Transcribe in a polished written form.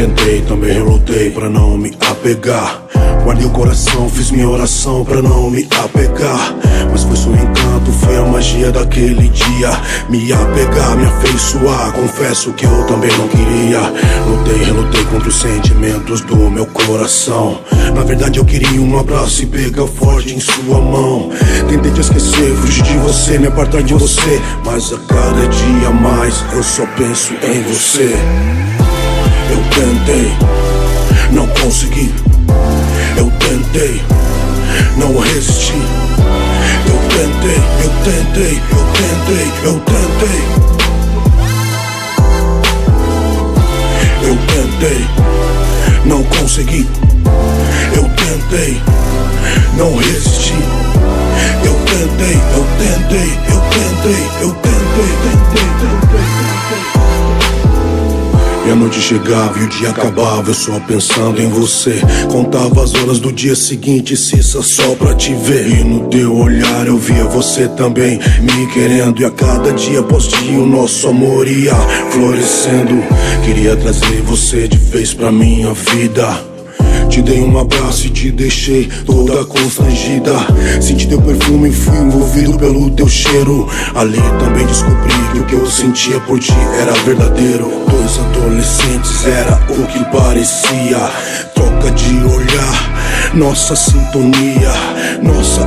tentei, também relutei pra não me apegar. Guardei o coração, fiz minha oração pra não me apegar. Mas foi seu encanto, foi a magia daquele dia. Me apegar, me afeiçoar, confesso que eu também não queria. Lutei, relutei contra os sentimentos do meu coração. Na verdade eu queria um abraço e pegar forte em sua mão. Tentei te esquecer, fugir de você, me apartar de você. Mas a cada dia mais eu só penso em você. Eu tentei, não consegui. Eu tentei, não resisti. Eu tentei, eu tentei, eu tentei, eu tentei. Eu tentei, não consegui. Eu tentei, não resisti. Eu tentei, eu tentei, eu tentei, eu tentei, tentei, tentei. E a noite chegava e o dia acabava, eu só pensando em você. Contava as horas do dia seguinte, Cissa, só pra te ver. E no teu olhar eu via você também me querendo. E a cada dia após dia o nosso amor ia florescendo. Queria trazer você de vez pra minha vida. Te dei um abraço e te deixei toda constrangida. Senti teu perfume e fui envolvido pelo teu cheiro. Ali também descobri que o que eu sentia por ti era verdadeiro. Dois adolescentes era o que parecia. Troca de olhar, nossa sintonia, nossa